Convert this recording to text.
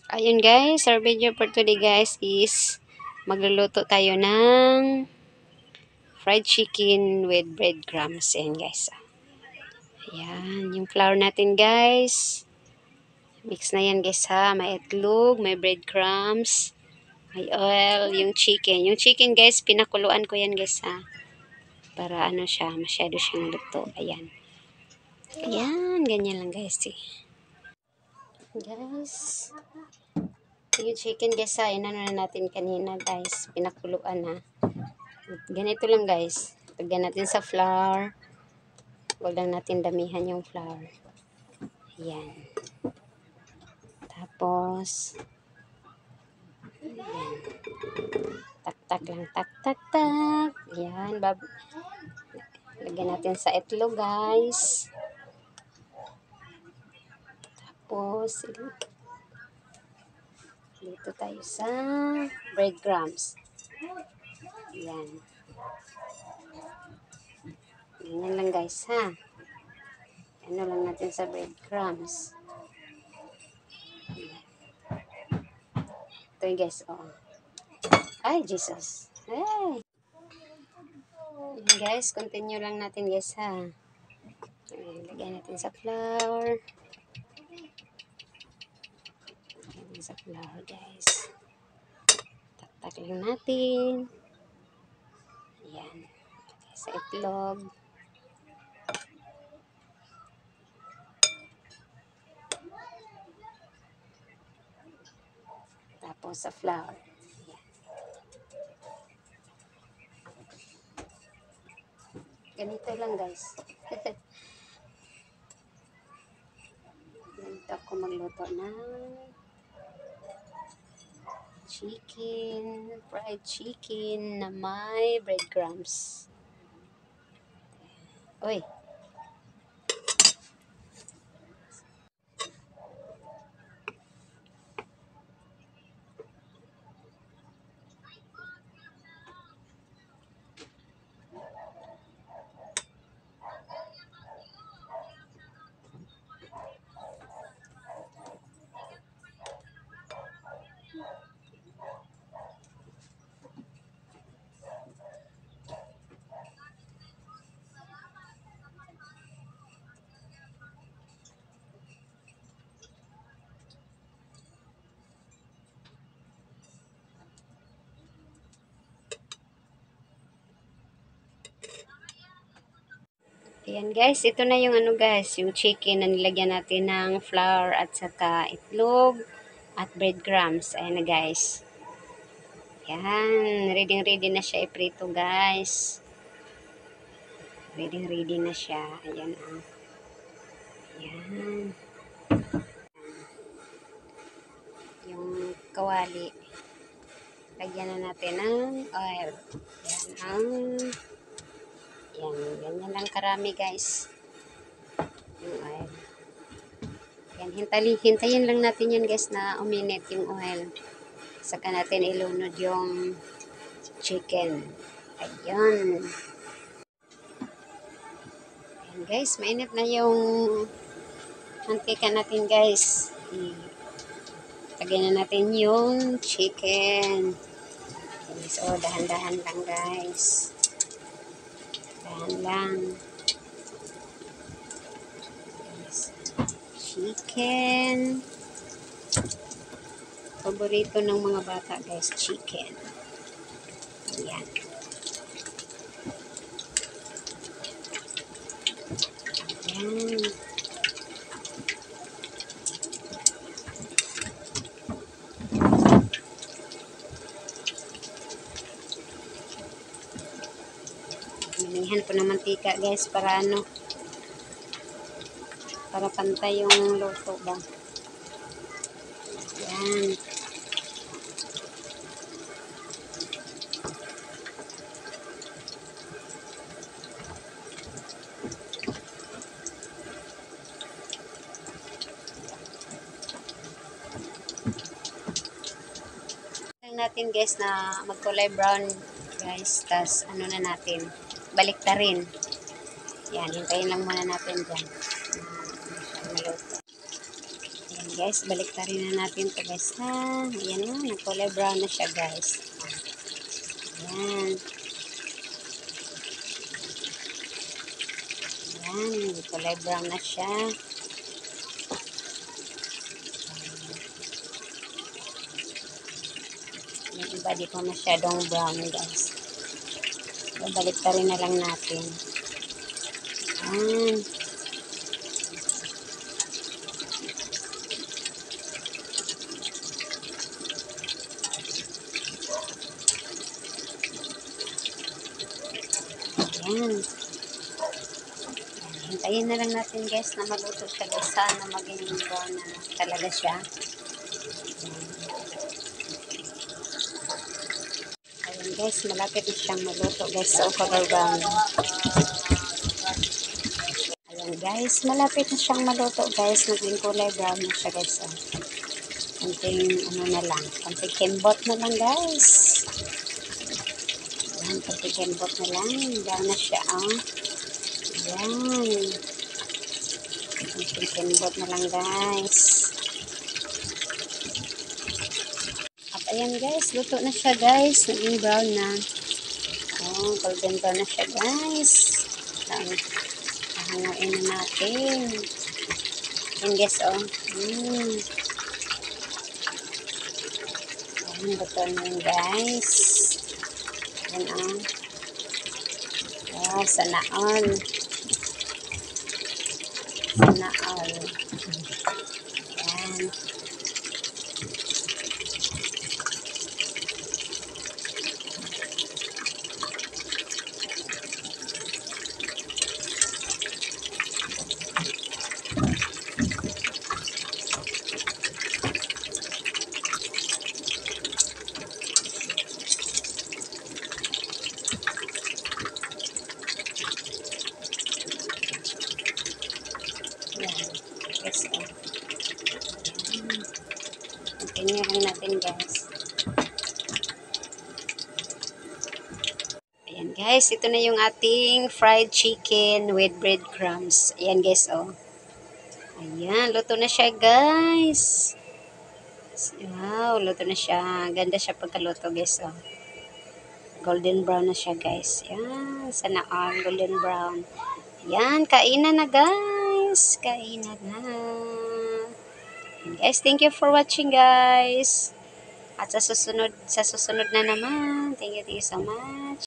Ayun guys, our video for today guys is magluluto tayo ng fried chicken with breadcrumbs. Ayan guys. Ayan, yung flour natin guys. Mix na yan guys ha. May itlog, may breadcrumbs, may oil, yung chicken. Yung chicken guys, pinakuluan ko yan guys ha. Para ano siya, masyado siyang luto. Ayan. Ayan, ganyan lang guys eh. Guys. Yung chicken guys ha, inano na natin kanina guys, pinakuluan ha. Ganito lang guys, lagyan natin sa flour. Huwag lang natin damihan yung flour. Ayan. Tapos, ayan. Tak-tak lang, tak-tak-tak. Ayan, lagyan natin sa itlog guys. Tapos, dito tayo sa breadcrumbs. Ayan. Ganyan lang guys ha. Ano lang natin sa breadcrumbs. Ito yung guys, oh. Ay, Jesus. Hey. Ayan guys, continue lang natin guys ha. Ayan, lagyan natin sa flour. Lagyan sa flour guys. Tak-tak lang natin. Ayan. Sa itlog. Tapos sa flour. Ayan. Ganito lang guys. Ganito ako magluto ng chicken, fried chicken na may breadcrumbs. Uy. Ayan guys, ito na yung ano guys, yung chicken na nilagyan natin ng flour at saka itlog at breadcrumbs. Ayan na guys. Ayan, ready na siya iprito guys. Ready na siya. Ayan ah. Ayan. Yung kawali. Lagyan na natin ng oil. Ayan ang yan, ganyan lang karami guys. Yung oil. Yan, hintayin lang natin yan guys na uminit yung oil. Saka natin ilunod yung chicken. Ayun. Ayan guys, mainit na yung mantika natin guys. Lagyan na natin yung chicken. So, dahan-dahan lang guys. Dahan lang. Chicken. Paborito ng mga bata guys, chicken. Ayan. Ayan. Manihan po ng mantika guys para ano, para pantay yung luto ba. Ayan. Natin guys na magkulay brown guys, tas ano na natin, balik ta rin. Yan, hintayin lang muna natin dyan maluto. Yan Guys, balik na rin na natin to guys ha. Ayan na, nagkulay brown na siya guys. Ayan. Ayan, nagkulay brown na siya. Yung iba di pa masyadong brown guys. Babalik pa rin na lang natin. Ayan. Ayan. Hintayin na lang natin guys na maluto siya guys. Sana maging brown na talaga siya. Ayan guys, malapit na siyang maluto guys sa color brown. Ayan guys, malapit na siyang maluto guys. Naging kulay brown na siya guys. Konting ano na lang, konting kembot na lang guys. Ayan, konting kembot na lang. Brown na siya Ayan. Konting kembot na lang guys. At ayan guys, luto na siya guys. Naging brown na. Golden brown na siya guys. Hanguin na natin. Ayan guys Ayan, luto na yun guys. Ayan sana all. Sana all. Ayan. Yes, continue lang natin guys. Ayan guys, ito na yung ating fried chicken with breadcrumbs. Ayan guys Ayan, luto na siya guys. Wow, luto na siya. Ganda siya pagkaluto guys Golden brown na siya guys. Ayan, sana golden brown. Ayan, kainan na guys. Kainan na. Guys, thank you for watching guys. At sa susunod na naman. Thank you so much.